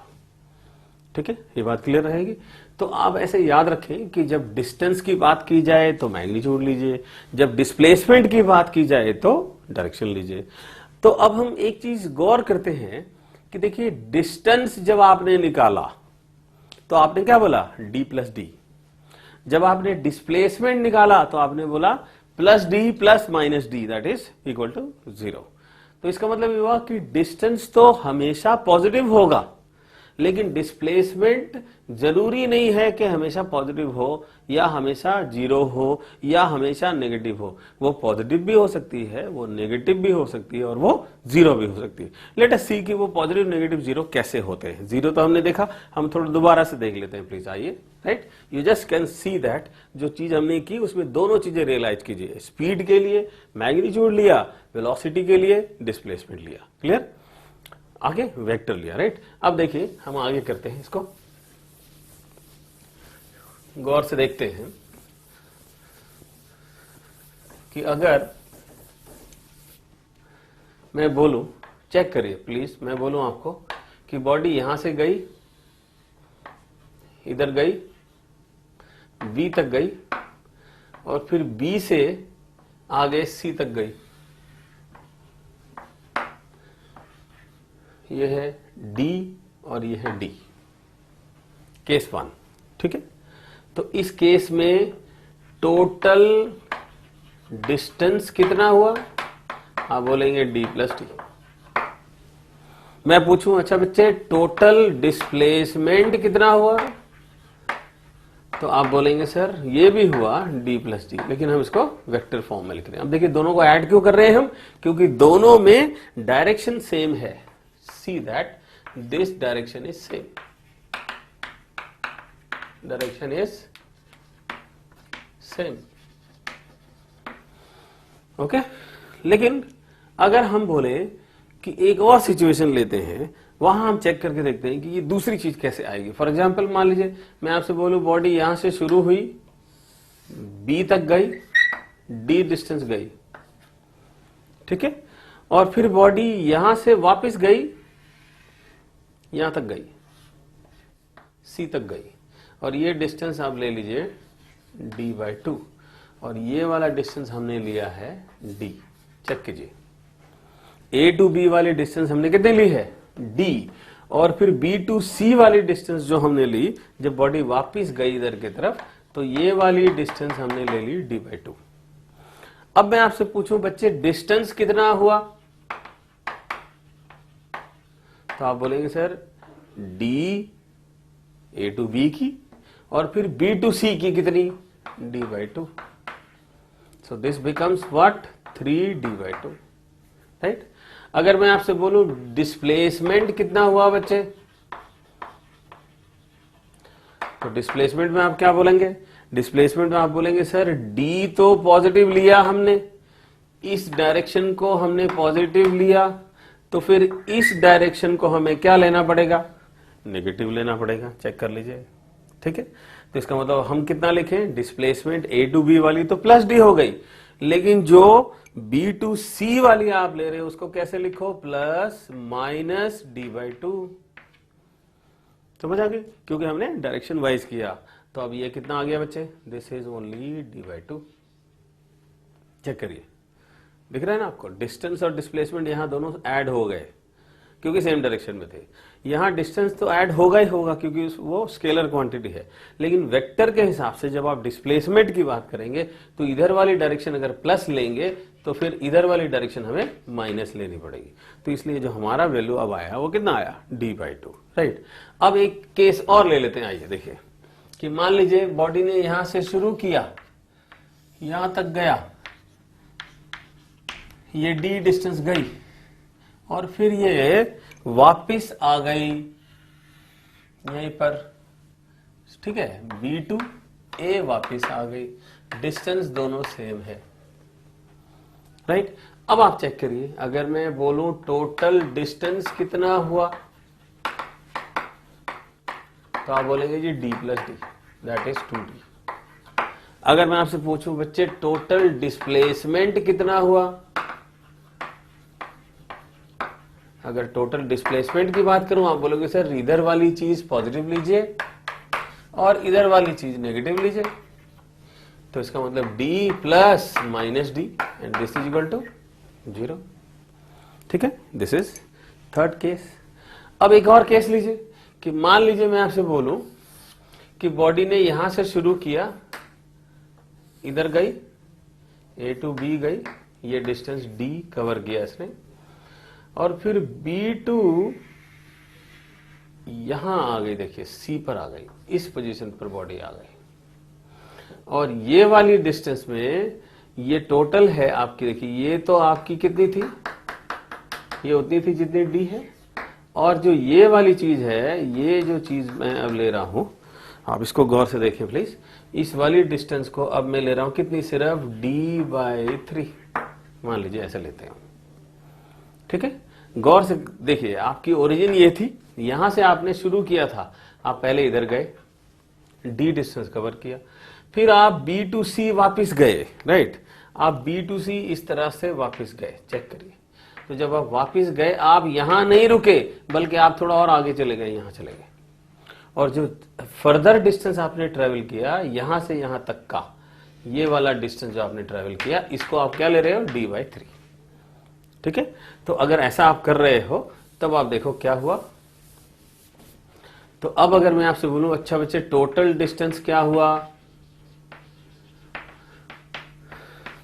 ठीक है। ये बात क्लियर रहेगी। तो आप ऐसे याद रखें कि जब डिस्टेंस की बात की जाए तो मैग्नीट्यूड लीजिए, जब डिस्प्लेसमेंट की बात की जाए तो डायरेक्शन लीजिए। तो अब हम एक चीज गौर करते हैं कि देखिए डिस्टेंस जब आपने निकाला तो आपने क्या बोला d प्लस डी, जब आपने डिस्प्लेसमेंट निकाला तो आपने बोला plus D plus minus D that is equal to 0। तो इसका मतलब ये हुआ कि डिस्टेंस तो हमेशा पॉजिटिव होगा, लेकिन डिस्प्लेसमेंट जरूरी नहीं है कि हमेशा पॉजिटिव हो या हमेशा 0 हो या हमेशा नेगेटिव हो, वो पॉजिटिव भी हो सकती है, वो नेगेटिव भी हो सकती है और वो 0 भी हो सकती है। लेट अस सी कि वो पॉजिटिव नेगेटिव 0 कैसे होते हैं। 0 तो हमने देखा, हम थोड़ा दोबारा से देख लेते हैं प्लीज, आइए, right. You just can see that जो चीज हमने की उसमें दोनों चीजें रियलाइज कीजिए, स्पीड के लिए मैग्नीट्यूड लिया, वेलोसिटी के लिए डिस्प्लेसमेंट लिया, क्लियर। आगे वेक्टर लिया, राइट। अब देखिए हम आगे करते हैं, इसको गौर से देखते हैं कि अगर मैं बोलूं, चेक करिए प्लीज, मैं बोलूं आपको कि बॉडी यहां से गई, इधर गई, बी तक गई और फिर बी से आगे सी तक गई, ये है डी और ये है डी, केस 1, ठीक है। तो इस केस में टोटल डिस्टेंस कितना हुआ, आप बोलेंगे d प्लस टी, मैं पूछूं अच्छा बच्चे टोटल डिस्प्लेसमेंट कितना हुआ, तो आप बोलेंगे सर ये भी हुआ d प्लस डी, लेकिन हम इसको वेक्टर फॉर्म में लिख रहे हैं। अब देखिए दोनों को ऐड क्यों कर रहे हैं हम, क्योंकि दोनों में डायरेक्शन सेम है। See that this direction is same, direction is same, okay. लेकिन अगर हम बोले कि एक और सिचुएशन लेते हैं, वहां हम चेक करके देखते हैं कि ये दूसरी चीज कैसे आएगी। फॉर एग्जाम्पल मान लीजिए मैं आपसे बोलूं बॉडी यहां से शुरू हुई, बी तक गई, डी डिस्टेंस गई, ठीक है, और फिर बॉडी यहां से वापस गई, यहां तक गई, सी तक गई, और ये डिस्टेंस आप ले लीजिए d/2, और ये वाला डिस्टेंस हमने लिया है d। चेक कीजिए A टू B वाली डिस्टेंस हमने कितने ली है d, और फिर B टू C वाली डिस्टेंस जो हमने ली जब बॉडी वापस गई इधर की तरफ, तो ये वाली डिस्टेंस हमने ले ली d/2। अब मैं आपसे पूछूं बच्चे डिस्टेंस कितना हुआ, तो आप बोलेंगे sir d A to B की और फिर B टू C की कितनी d/2। So this becomes what 3d/2, right. अगर मैं आपसे बोलूं डिस्प्लेसमेंट कितना हुआ बच्चे, तो डिस्प्लेसमेंट में आप क्या बोलेंगे, डिस्प्लेसमेंट में आप बोलेंगे सर d तो पॉजिटिव लिया हमने, इस डायरेक्शन को हमने पॉजिटिव लिया, तो फिर इस डायरेक्शन को हमें क्या लेना पड़ेगा, नेगेटिव लेना पड़ेगा। चेक कर लीजिए, ठीक है। तो इसका मतलब हम कितना लिखें, डिस्प्लेसमेंट A टू B वाली तो प्लस d हो गई, लेकिन जो B टू C वाली आप ले रहे हो उसको कैसे लिखो, प्लस माइनस d/2। समझ आ गई, क्योंकि हमने डायरेक्शन वाइज किया। तो अब ये कितना आ गया बच्चे, this is only d/2। Check करिए, दिख रहा है ना आपको, डिस्टेंस और डिस्प्लेसमेंट यहां दोनों ऐड हो गए क्योंकि सेम डायरेक्शन में थे। यहां डिस्टेंस तो ऐड होगा ही होगा क्योंकि वो स्केलर क्वांटिटी है, लेकिन वेक्टर के हिसाब से जब आप डिस्प्लेसमेंट की बात करेंगे तो इधर वाली डायरेक्शन अगर प्लस लेंगे तो फिर इधर वाली डायरेक्शन हमें माइनस लेनी पड़ेगी। तो इसलिए जो हमारा वैल्यू अब आया वो कितना आया, d/2, राइट। अब एक केस और ले लेते हैं, आइए देखिए कि मान लीजिए बॉडी ने यहां से शुरू किया, यहां तक गया, ये d डिस्टेंस गई, और फिर ये वापिस आ गई यहीं पर, ठीक है, B टू A वापिस आ गई, डिस्टेंस दोनों सेम है, राइट। अब आप चेक करिए, अगर मैं बोलूं टोटल डिस्टेंस कितना हुआ, तो आप बोलेंगे जी d plus D, that is 2d। अगर मैं आपसे पूछूं बच्चे टोटल डिस्प्लेसमेंट कितना हुआ, अगर टोटल डिस्प्लेसमेंट की बात करूं आप बोलोगे सर इधर वाली चीज पॉजिटिव लीजिए और इधर वाली चीज नेगेटिव लीजिए, तो इसका मतलब d plus minus D and this is equal to 0, ठीक है। This is third case. अब एक और केस लीजिए कि मान लीजिए मैं आपसे बोलूं कि बॉडी ने यहां से शुरू किया, इधर गई, A टू B गई, ये डिस्टेंस d कवर किया इसने, और फिर B टू यहां आ गई, देखिए C पर आ गई, इस पोजीशन पर बॉडी आ गई, और ये वाली डिस्टेंस में ये टोटल है आपकी, देखिए ये तो आपकी कितनी थी, ये उतनी थी जितनी D है, और जो ये वाली चीज है, ये जो चीज मैं अब ले रहा हूं, आप इसको गौर से देखें प्लीज, इस वाली डिस्टेंस को अब मैं ले रहा हूं कितनी, सिर्फ d/3, मान लीजिए ऐसे लेते हैं, ठीक है। गौर से देखिए, आपकी ओरिजिन ये थी, यहां से आपने शुरू किया था, आप पहले इधर गए, d डिस्टेंस कवर किया, फिर आप B टू C वापिस गए, राइट, आप B टू C इस तरह से वापिस गए, चेक करिए। तो जब आप वापिस गए, आप यहां नहीं रुके, बल्कि आप थोड़ा और आगे चले गए, यहां चले गए, और जो फर्दर डिस्टेंस आपने ट्रेवल किया यहां से यहां तक का, ये वाला डिस्टेंस जो आपने ट्रेवल किया, इसको आप क्या ले रहे हो, d/3, ठीक है। तो अगर ऐसा आप कर रहे हो तब आप देखो क्या हुआ। तो अब अगर मैं आपसे बोलूं अच्छा बच्चे टोटल डिस्टेंस क्या हुआ,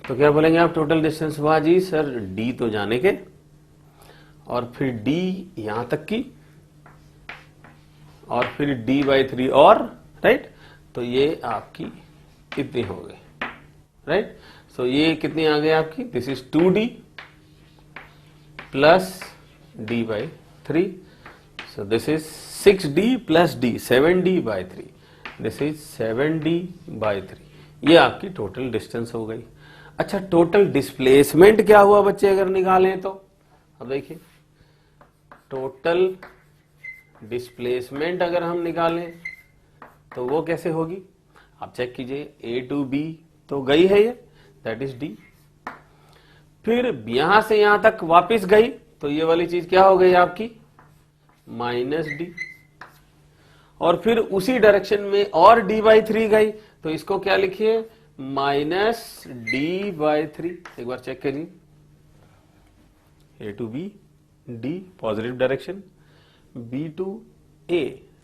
तो क्या बोलेंगे आप, टोटल डिस्टेंस हुआ जी सर d तो जाने के, और फिर d यहां तक की, और फिर d/3 और, राइट। तो ये आपकी कितनी हो गई, राइट। सो ये कितनी आ गई आपकी, this is 2d plus d/3, so this is 6d plus d, 7d/3, this is 7d/3। ये आपकी टोटल डिस्टेंस हो गई। अच्छा, टोटल डिस्प्लेसमेंट क्या हुआ बच्चे अगर निकालें तो? अब देखिए, टोटल डिस्प्लेसमेंट अगर हम निकालें तो वो कैसे होगी, आप चेक कीजिए। A to B तो गई है ये, दैट इज D। फिर यहां से यहां तक वापस गई तो ये वाली चीज क्या हो गई आपकी, -D। और फिर उसी डायरेक्शन में और d/3 गई तो इसको क्या लिखिए, -D/3। एक बार चेक करिए, A to B, D positive direction, B to A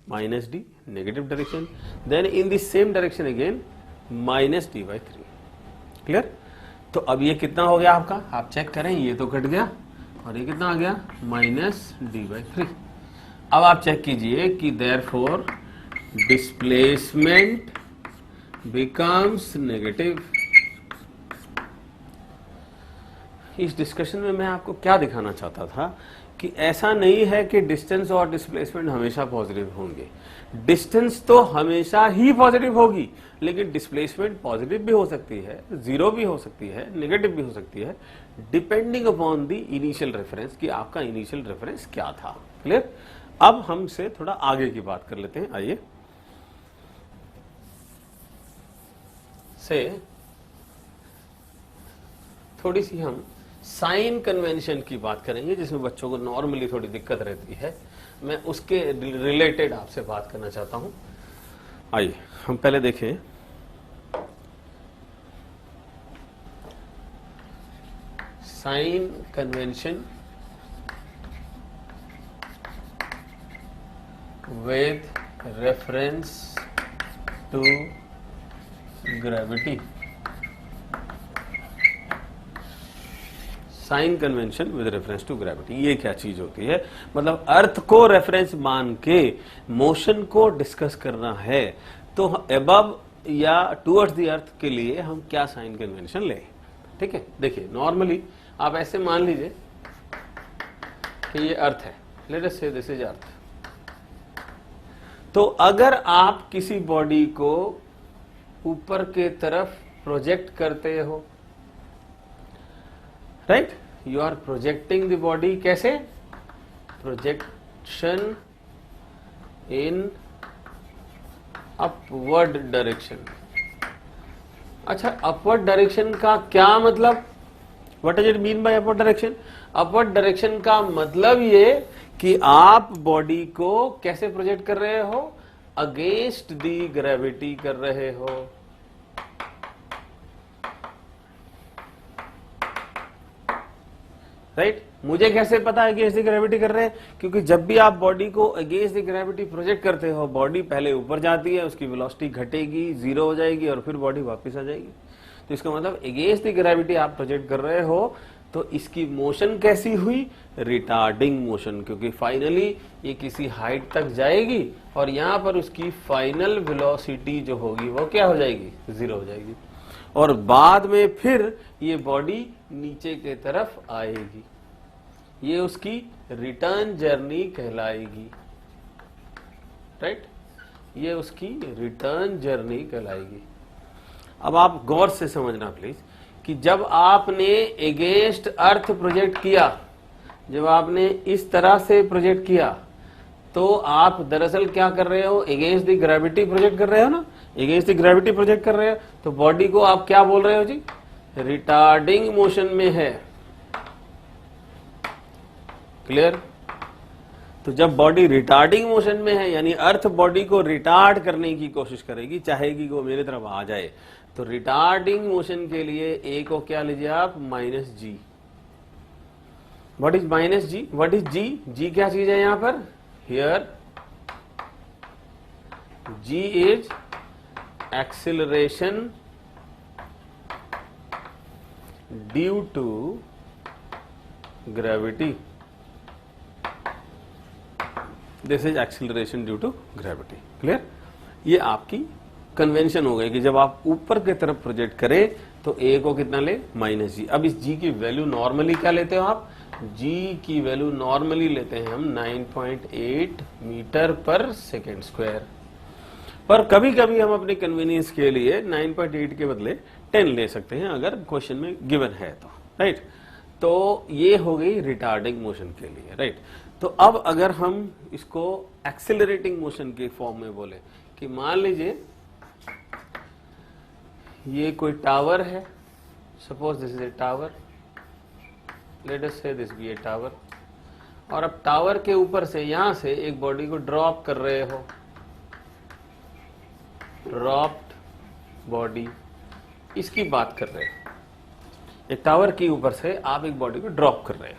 -D negative direction, then in the same direction again -D/3। Clear? तो अब ये कितना हो गया आपका, आप चेक करें, ये तो कट गया और ये कितना आ गया, -D/3। अब आप चेक कीजिए कि देयरफॉर डिस्प्लेसमेंट बिकम्स नेगेटिव। इस डिस्कशन में मैं आपको क्या दिखाना चाहता था कि ऐसा नहीं है कि डिस्टेंस और डिस्प्लेसमेंट हमेशा पॉजिटिव होंगे। डिस्टेंस तो हमेशा ही पॉजिटिव होगी, लेकिन डिस्प्लेसमेंट पॉजिटिव भी हो सकती है, जीरो भी हो सकती है, नेगेटिव भी हो सकती है, depending upon the initial reference कि आपका इनिशियल रेफरेंस क्या था। क्लियर? अब हमसे थोड़ा आगे की बात कर लेते हैं। आइए से थोड़ी सी हम साइन कन्वेंशन की बात करेंगे, जिसमें बच्चों को नॉर्मली थोड़ी दिक्कत रहती है। मैं उसके रिलेटेड आपसे बात करना चाहता हूं। आइए हम पहले देखें sign convention with reference to gravity। Sign convention with reference to gravity, ये क्या चीज होती है? मतलब अर्थ को रेफरेंस मान के मोशन को डिस्कस करना है, तो अबव या टुवर्ड्स द अर्थ के लिए हम क्या साइन कन्वेंशन लें। ठीक है, देखिए नॉर्मली आप ऐसे मान लीजिए कि ये अर्थ है, लेट अस से दिस इज अर्थ। तो अगर आप किसी बॉडी को ऊपर के तरफ प्रोजेक्ट करते हो, right, you are projecting the body, कैसे? Projection in upward direction. अच्छा, अपवर्ड डायरेक्शन का क्या मतलब, what does it mean by upward direction? Upward direction का मतलब ये कि आप बॉडी को कैसे प्रोजेक्ट कर रहे हो, अगेंस्ट दी ग्रेविटी कर रहे हो। राइट? मुझे कैसे पता है कि अगेंस्ट दी ग्रेविटी कर रहे हैं? क्योंकि जब भी आप बॉडी को अगेंस्ट दी ग्रेविटी प्रोजेक्ट करते हो, बॉडी पहले ऊपर जाती है, उसकी वेलोसिटी घटेगी, जीरो हो जाएगी और फिर बॉडी वापस आ जाएगी। तो इसका मतलब अगेंस्ट दी ग्रेविटी आप प्रोजेक्ट कर रहे हो, तो इसकी मोशन कैसी हुई, रिटार्डिंग मोशन, क्योंकि फाइनली ये किसी हाइट तक जाएगी और यहां पर उसकी फाइनल वेलोसिटी जो होगी वो क्या हो जाएगी, जीरो हो जाएगी, और बाद में फिर ये बॉडी नीचे के तरफ आएगी। ये उसकी रिटर्न जर्नी कहलाएगी। राइट? ये उसकी रिटर्न जर्नी कहलाएगी। अब आप गौर से समझना प्लीज कि जब आपने अगेंस्ट अर्थ प्रोजेक्ट किया, जब आपने इस तरह से प्रोजेक्ट किया, तो आप दरअसल क्या कर रहे हो, अगेंस्ट द ग्रेविटी प्रोजेक्ट कर रहे हो ना, अगेंस्ट द ग्रेविटी प्रोजेक्ट कर रहे हो, तो बॉडी को आप क्या बोल रहे हो जी, रिटार्डिंग मोशन में है। क्लियर? तो जब बॉडी रिटार्डिंग मोशन में है, यानी अर्थ बॉडी को रिटार्ड करने की कोशिश करेगी, चाहेगी कि वो मेरी तरफ आ जाए, तो रिटार्डिंग मोशन के लिए ए को क्या लीजिए आप, -g। What is -g? What is g? g क्या चीज है यहां पर, here g is acceleration due to gravity. This is acceleration due to gravity. Clear? ये आपकी कन्वेंशन हो गई कि जब आप ऊपर की तरफ प्रोजेक्ट करें तो ए को कितना ले, माइनस जी। अब इस जी की वैल्यू नॉर्मली क्या लेते हो आप? जी की वैल्यू नॉर्मली लेते हैं हम 9.8 मीटर पर सेकेंड स्क्वायर, पर कभी कभी हम अपने कन्वीनियंस के लिए 9.8 के बदले 10 ले सकते हैं अगर क्वेश्चन में गिवन है तो, राइट? तो ये हो गई रिटार्डिंग मोशन के लिए, राइट? तो अब अगर हम इसको एक्सेलरेटिंग मोशन के फॉर्म में बोले कि मान लीजिए ये कोई टावर है, suppose this is a tower, let us से दिस बी ए टावर, और अब टावर के ऊपर से यहां से एक बॉडी को ड्रॉप कर रहे हो, ड्रॉप्ड बॉडी, इसकी बात कर रहे हो। एक टावर के ऊपर से आप एक बॉडी को ड्रॉप कर रहे हो,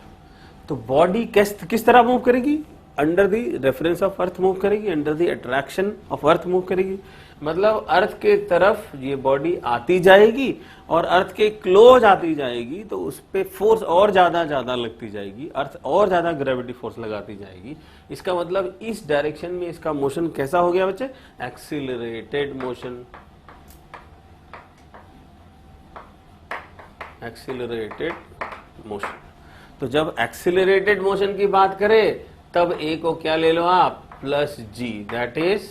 तो बॉडी किस तरह मूव करेगी? Under the reference of earth move करेगी, under the attraction of earth move करेगी। मतलब अर्थ के तरफ ये बॉडी आती जाएगी और अर्थ के क्लोज आती जाएगी, तो उस पे फोर्स और ज्यादा लगती जाएगी, अर्थ और ज्यादा ग्रेविटी फोर्स लगाती जाएगी। इसका मतलब इस डायरेक्शन में इसका मोशन कैसा हो गया बच्चे? Accelerated motion. Accelerated motion. तो जब एक्सीलरेटेड मोशन की बात करें तब ए को क्या ले लो आप? Plus g, that is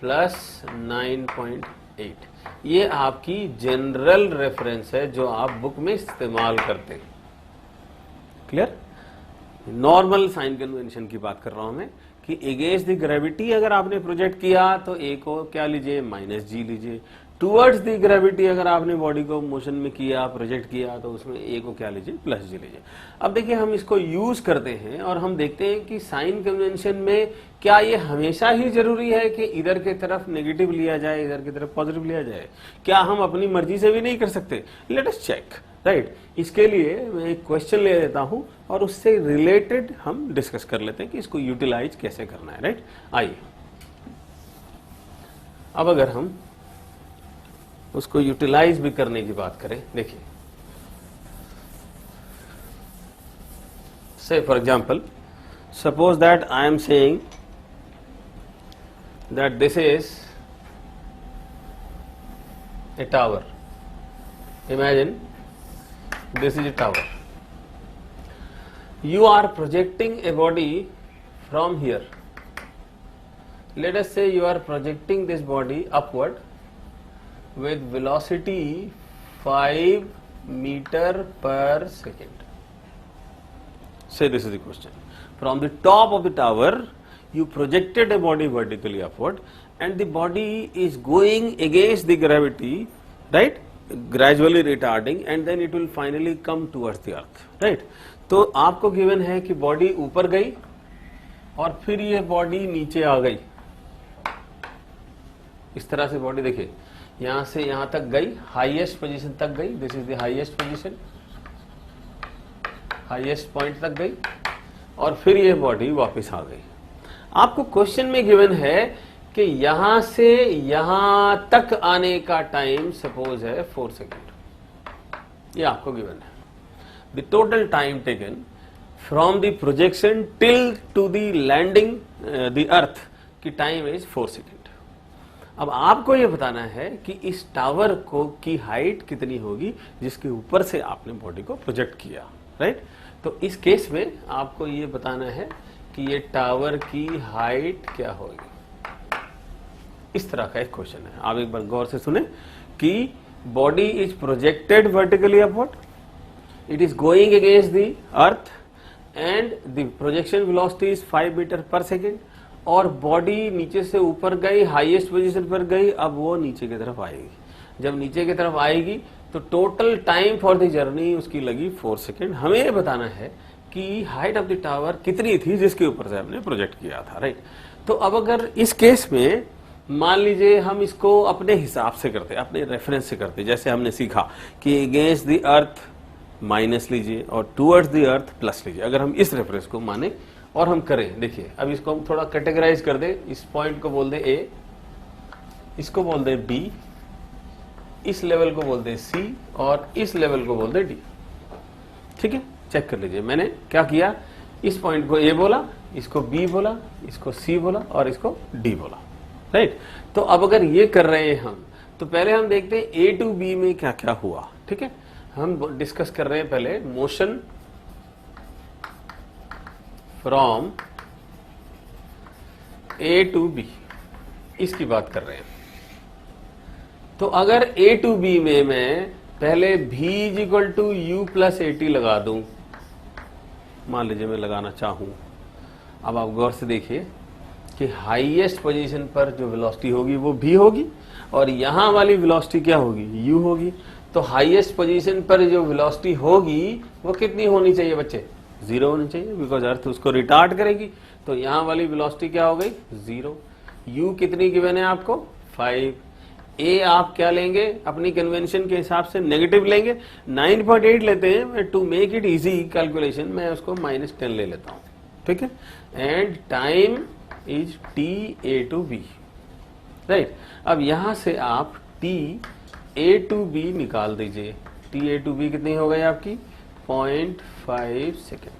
plus 9.8। ये आपकी जनरल रेफरेंस है जो आप बुक में इस्तेमाल करते हैं। क्लियर? नॉर्मल साइन कन्वेंशन की बात कर रहा हूं मैं कि अगेंस्ट द ग्रेविटी अगर आपने प्रोजेक्ट किया तो ए को क्या लीजिए? माइनस जी लीजिए। टुवर्ड्स दी ग्रेविटी अगर आपने बॉडी को मोशन में किया, प्रोजेक्ट किया, तो उसमें ए को क्या लीजिए? प्लस जी लीजिए। अब देखिए हम इसको यूज करते हैं और हम देखते हैं कि साइन कन्वेंशन में क्या ये हमेशा ही जरूरी है कि इधर की तरफ नेगेटिव लिया जाए, इधर की तरफ पॉजिटिव लिया जाए? क्या हम अपनी मर्जी से भी नहीं कर सकते? Let us check, right? इसके लिए मैं एक क्वेश्चन ले लेता हूं और उससे रिलेटेड हम डिस्कस कर लेते हैं कि इसको यूटिलाइज कैसे करना है, राइट? आइए अब अगर हम उसको यूटिलाइज भी करने की बात करें, देखिए से for example suppose that I am saying that this is a tower. Imagine this is a tower, you are projecting a body from here. Let us say you are projecting this body upward with velocity 5 meter per second. Say this is the question. From the top of the tower, you projected a body vertically upward and the body is going against the gravity, right? Gradually retarding and then it will finally come towards the earth, right? तो आपको गिवन है कि बॉडी ऊपर गई और फिर ये बॉडी नीचे आ गई। इस तरह से बॉडी देखिए यहां से यहां तक गई, हाईएस्ट पोजीशन तक गई, this is the highest position, highest point तक गई और फिर ये बॉडी वापस आ गई। आपको क्वेश्चन में गिवन है कि यहां से यहां तक आने का टाइम सपोज है 4 सेकेंड। ये आपको गिवन है। The total time taken from the projection till to the landing the earth की time is 4 सेकेंड। अब आपको ये बताना है कि इस टावर को की हाइट कितनी होगी जिसके ऊपर से आपने बॉडी को प्रोजेक्ट किया, राइट? तो इस केस में आपको ये बताना है कि ये टावर की हाइट क्या होगी। इस तरह का एक क्वेश्चन है। आप एक बार गौर से सुने कि body is projected vertically upward, it is going against the earth and the projection velocity is 5 meter per second और बॉडी नीचे से ऊपर गई, हाईएस्ट पोजीशन पर गई, अब वो नीचे की तरफ आएगी। जब नीचे की तरफ आएगी तो total time for the journey उसकी लगी 4 सेकेंड। हमें ये बताना है कि हाइट ऑफ द टावर कितनी थी जिसके ऊपर से हमने प्रोजेक्ट किया था, राइट? तो अब अगर इस केस में मान लीजिए हम इसको अपने हिसाब से करते, अपने रेफरेंस से करते, जैसे हमने सीखा कि अगेंस्ट द अर्थ माइनस लीजिए और टूवर्ड्स द अर्थ प्लस लीजिए। अगर हम इस रेफरेंस को माने और हम करें, देखिए अब इसको हम थोड़ा कैटेगराइज कर दे। इस पॉइंट को बोल दे ए, इसको बोल दे बी, इस लेवल को बोल दे सी और इस लेवल को बोल दे डी। ठीक है, चेक कर लीजिए। मैंने क्या किया, इस पॉइंट को ए बोला, इसको B बोला, इसको C बोला और इसको D बोला, राइट। तो अब अगर ये कर रहे हैं हम, तो पहले हम देखते हैं A to B में क्या क्या हुआ, ठीक है। हम डिस्कस कर रहे हैं पहले motion from A to B, इसकी बात कर रहे हैं। तो अगर A to B में मैं पहले V = U + AT लगा दूं, मान लीजिए मैं लगाना चाहूं, अब आप गौर से देखिए कि हाईएस्ट पोजीशन पर जो वेलोसिटी होगी वो V होगी और यहां वाली वेलोसिटी क्या होगी, U होगी। तो हाईएस्ट पोजीशन पर जो वेलोसिटी होगी वो कितनी होनी चाहिए बच्चे, 0 होनी चाहिए, बिकॉज अर्थ उसको रिटार्ड करेगी। तो यहां वाली वेलोसिटी क्या हो गई, 0। U कितनी गिवन है आपको, 5। A आप क्या लेंगे, अपनी कन्वेंशन के हिसाब से नेगेटिव लेंगे, 9.8 लेते हैं। To make it easy calculation मैं उसको -10 ले लेता हूं, ठीक है। And time is TA to B, right. अब यहां से आप TA to B निकाल दीजिए। TA to B कितनी हो गई आपकी, 0.5 सेकेंड।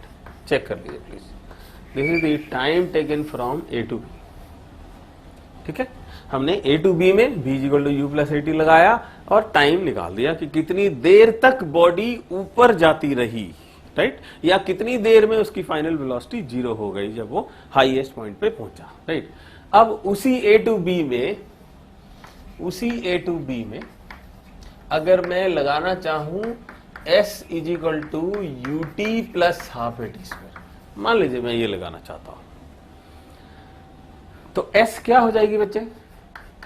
चेक कर लीजिए please, this is the time taken from A to B, ठीक है। हमने A to B में V = U + AT लगाया और टाइम निकाल दिया कि कितनी देर तक बॉडी ऊपर जाती रही, राइट, या कितनी देर में उसकी फाइनल वेलोसिटी 0 हो गई जब वो हाईएस्ट पॉइंट पे पहुंचा, राइट। अब उसी A to B में अगर मैं लगाना चाहूं S = UT + ½ AT², मान लीजिए मैं ये लगाना चाहता हूं, तो S क्या हो जाएगी बच्चे,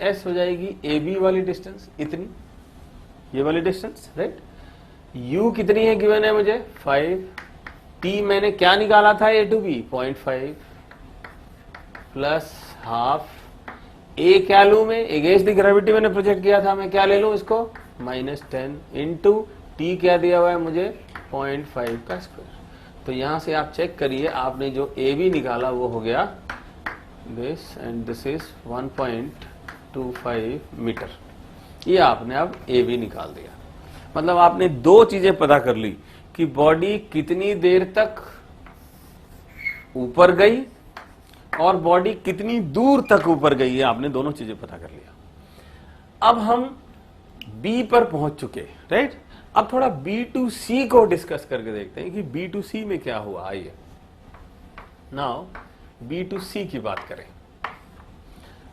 S हो जाएगी AB वाली डिस्टेंस, इतनी, ये वाली डिस्टेंस, राइट। U कितनी है गिवन है मुझे, 5। T मैंने क्या निकाला था A to B, 0.5 + ½ A क्या लूं मैं, अगेंस्ट द ग्रेविटी मैंने प्रोजेक्ट किया था, मैं क्या ले लूं इसको, -10 इंटू T क्या दिया हुआ है मुझे, 0.5 का स्क्वायर। तो यहां से आप चेक करिए, आपने जो AB निकाला वो हो गया this and this is 1.25 metre. ये आपने अब AB निकाल दिया। मतलब आपने दो चीजें पता कर ली कि बॉडी कितनी देर तक ऊपर गई और बॉडी कितनी दूर तक ऊपर गई है, आपने दोनों चीजें पता कर लिया। अब हम B पर पहुंच चुके, राइट। अब थोड़ा B to C को डिस्कस करके देखते हैं कि B to C में क्या हुआ। आइए नाउ B to C की बात करें।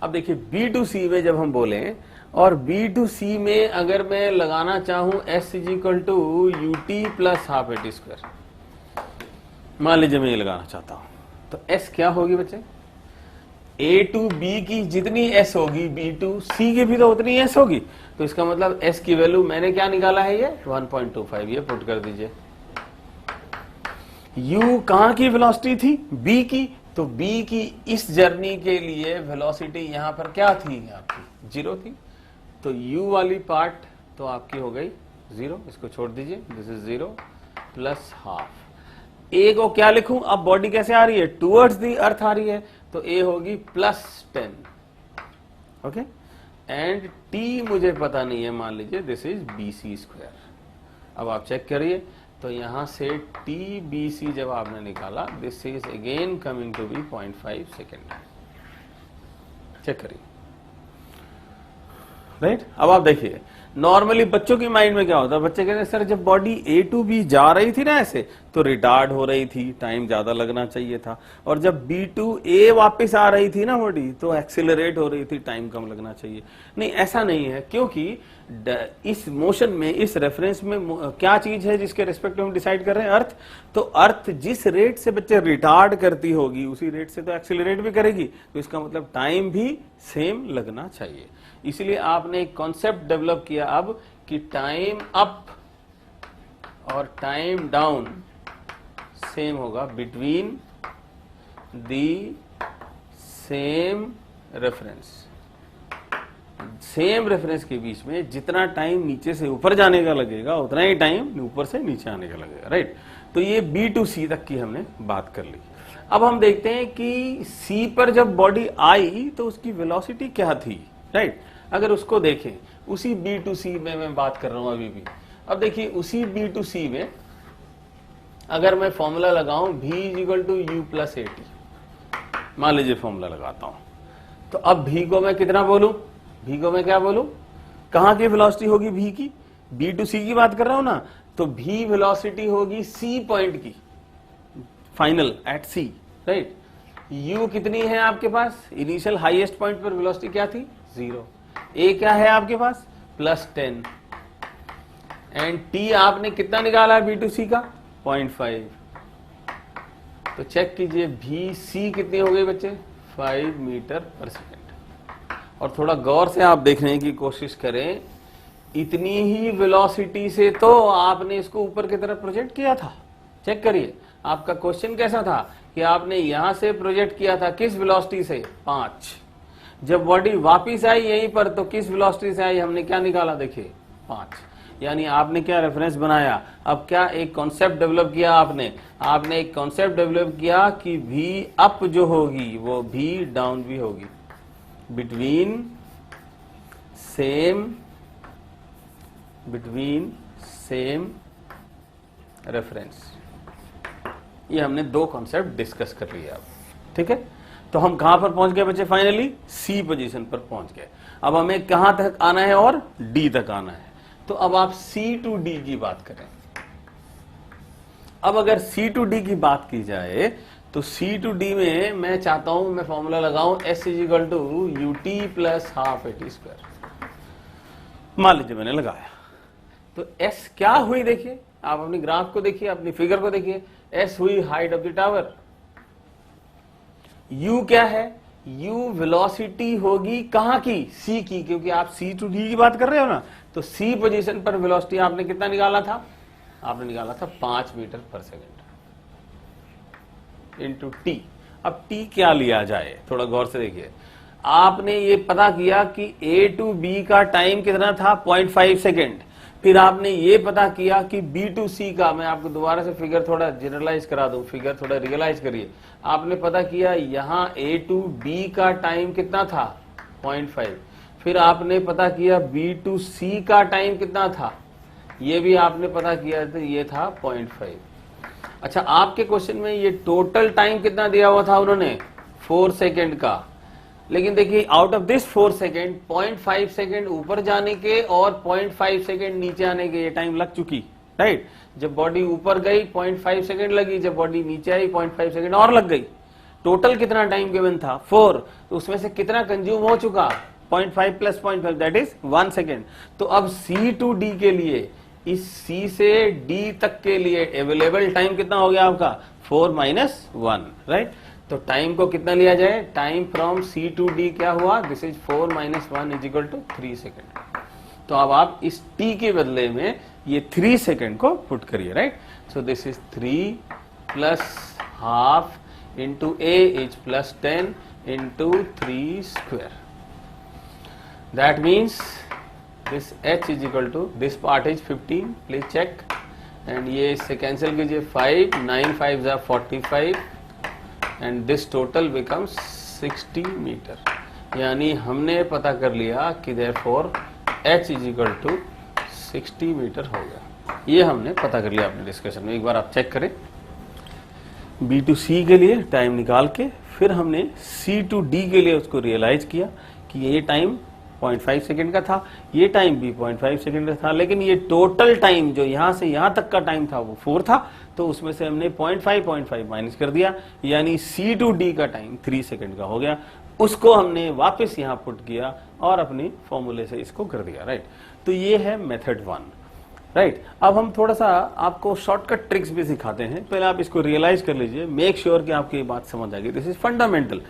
अब देखिए B to C में जब हम बोले और B to C में अगर मैं लगाना चाहूं S = UT + ½ AT², मान लीजिए मैं ये लगाना चाहता हूं, तो S क्या होगी बच्चे, A to B की जितनी S होगी B to C की भी तो उतनी S होगी। तो इसका मतलब S की वैल्यू मैंने क्या निकाला है, ये 1.25, ये पुट कर दीजिए। U कहां की वेलोसिटी थी, B की, तो B की इस जर्नी के लिए वेलोसिटी यहां पर क्या थी आपकी, 0 थी। तो U वाली पार्ट तो आपकी हो गई 0, इसको छोड़ दीजिए, दिस इज 0 + ½ A को क्या लिखूं, अब बॉडी कैसे आ रही है, टुवर्ड्स दी अर्थ आ रही है, तो A होगी +10, ओके। एंड T मुझे पता नहीं है, मान लीजिए दिस इज BC²। अब आप चेक करिए, तो यहां से TBC जब आपने निकाला, this is again coming to be 0.5 second. Check करिए, राइट। अब आप देखिए नॉर्मली बच्चों की माइंड में क्या होता है, बच्चे कहते हैं सर जब बॉडी A to B जा रही थी ना ऐसे, तो रिटार्ड हो रही थी, टाइम ज्यादा लगना चाहिए था, और जब B to A वापस आ रही थी ना बॉडी, तो एक्सिलरेट हो रही थी, टाइम कम लगना चाहिए। नहीं, ऐसा नहीं है, क्योंकि इस मोशन में, इस रेफरेंस में क्या चीज है जिसके रेस्पेक्ट में हम डिसाइड कर रहे हैं, अर्थ। तो अर्थ जिस रेट से बच्चे रिटार्ड करती होगी उसी रेट से तो एक्सिलरेट भी करेगी, तो इसका मतलब टाइम भी सेम लगना चाहिए। इसलिए आपने एक कॉन्सेप्ट डेवलप किया अब कि टाइम अप और टाइम डाउन सेम होगा between the same reference. Same reference के बीच में जितना टाइम नीचे से ऊपर जाने का लगेगा उतना ही टाइम ऊपर से नीचे आने का लगेगा, राइट। तो ये B to C तक की हमने बात कर ली। अब हम देखते हैं कि C पर जब बॉडी आई तो उसकी वेलोसिटी क्या थी, राइट। अगर उसको देखें, उसी B to C में मैं बात कर रहा हूं अभी भी। अब देखिए उसी B to C में अगर मैं फॉर्मूला लगाऊं V = U + AT, मान लीजिए फॉर्मूला लगाता हूं, तो अब v को मैं कितना बोलूं, v को मैं क्या बोलूं, कहां की वेलोसिटी होगी v की, b टू c की बात कर रहा हूं ना, तो v वेलोसिटी होगी c पॉइंट की, final at c, right. u कितनी है आपके पास, इनिशियल हाईएस्ट पॉइंट पर वेलोसिटी क्या थी, 0। a क्या है आपके पास, +10, एंड t आपने कितना निकाला b टू c का, 0.5। तो चेक कीजिए vc कितनी हो गई बच्चे, 5 मीटर पर सेकेंड। और थोड़ा गौर से आप देखने की कोशिश करें, इतनी ही वेलोसिटी से तो आपने इसको ऊपर की तरफ प्रोजेक्ट किया था। चेक करिए, आपका क्वेश्चन कैसा था कि आपने यहां से प्रोजेक्ट किया था, किस वेलोसिटी से, 5। जब बॉडी वापिस आई यहीं पर तो किस वेलोसिटी से आई, हमने क्या निकाला, देखिए 5। यानी आपने क्या रेफरेंस बनाया, अब क्या एक कॉन्सेप्ट डेवलप किया आपने एक कॉन्सेप्ट डेवलप किया कि v अप जो होगी वो v डाउन भी होगी, बिटवीन सेम रेफरेंस। ये हमने दो कॉन्सेप्ट डिस्कस कर लिए अब, ठीक है। तो हम कहां पर पहुंच गए बच्चे, फाइनली सी पोजीशन पर पहुंच गए। अब हमें कहां तक आना है, और डी तक आना है। तो अब आप सी टू डी की बात करें। अब अगर सी टू डी की बात की जाए तो सी टू डी में मैं चाहता हूं मैं फॉर्मूला लगाऊं S is equal to UT plus half AT square. मान लीजिए मैंने लगाया, तो S क्या हुई, देखिए आप अपनी ग्राफ को देखिए, अपनी फिगर को देखिए, S हुई height of the tower. U क्या है, U वेलोसिटी होगी कहां की, C की, क्योंकि आप सी टू डी की बात कर रहे हो ना। तो C पोजीशन पर वेलोसिटी आपने कितना निकाला था, आपने निकाला था 5 metre per second into T। अब T क्या लिया जाए, थोड़ा गौर से देखिए। आपने ये पता किया कि A टू B का टाइम कितना था, 0.5 सेकेंड। फिर आपने ये पता किया कि B टू C का, मैं आपको दोबारा से फिगर थोड़ा जनरलाइज करा दूं, फिगर थोड़ा रियलाइज करिए। आपने पता किया यहाँ A टू B का टाइम कितना था, 0.5। फिर आपने पता किया B टू C का टाइम कितना था, ये भी आपने पता किया, तो ये था 0.5। अच्छा, आपके क्वेश्चन में ये टोटल टाइम कितना दिया हुआ था उन्होंने, 4 सेकेंड का। लेकिन देखिए out of this 4 second 0.5 second ऊपर जाने के और 0.5 सेकेंड नीचे आने के, ये टाइम लग चुकी, राइट। जब बॉडी ऊपर गई 0.5 सेकेंड लगी, जब बॉडी नीचे आई 0.5 सेकेंड और लग गई। टोटल कितना टाइम गिवन था, 4। तो उसमें से कितना कंज्यूम हो चुका, 0.5 प्लस 0.5 दैट इज 1 सेकेंड। तो अब C टू D के लिए, इस C से D तक के लिए अवेलेबल टाइम कितना हो गया आपका, 4 माइनस 1, राइट। तो टाइम को कितना लिया जाए, time from C to D क्या हुआ, this is 4 minus 1 is equal to 3 second. तो अब आप इस T के बदले में ये 3 सेकेंड को पुट करिए, right. So this is 3 plus half into A is plus 10 into 3 square. That means this h is equal to, this part is 15, please check, and ये इससे कैंसिल कीजिए, 5 9 5 are 45 and this total becomes 60 metre. यानी हमने पता कर लिया कि therefore h is equal to 60 metre हो गया। ये हमने पता कर लिया अपने डिस्कशन में। एक बार आप चेक करें, B टू C के लिए टाइम निकाल के फिर हमने C टू D के लिए उसको रियलाइज किया कि ये टाइम 0.5 सेकेंड का था, ये टाइम भी 0.5 सेकेंड का था, लेकिन ये टोटल टाइम जो यहां से यहां तक का टाइम था वो 4 था। तो उसमें से हमने 0.5 माइनस कर दिया, यानी C टू D का टाइम 3 सेकेंड का हो गया। उसको हमने वापस यहां पुट किया और अपने फॉर्मूले से इसको कर दिया, राइट। तो ये है मेथड 1, राइट। अब हम थोड़ा सा आपको शॉर्टकट ट्रिक्स भी सिखाते हैं, पहले आप इसको रियलाइज कर लीजिए, मेक श्योर कि आपकी ये बात समझ आएगी। This is fundamental.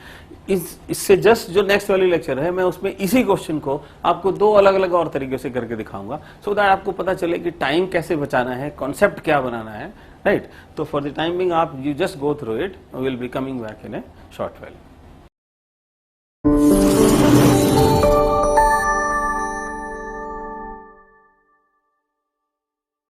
इससे जस्ट जो नेक्स्ट वाली लेक्चर है मैं उसमें इसी क्वेश्चन को आपको 2 अलग अलग और तरीके से करके दिखाऊंगा, सो दैट आपको पता चले कि टाइम कैसे बचाना है, कॉन्सेप्ट क्या बनाना है, राइट। तो फॉर द टाइम बिंग आप you just go through it, will be coming back in A short while.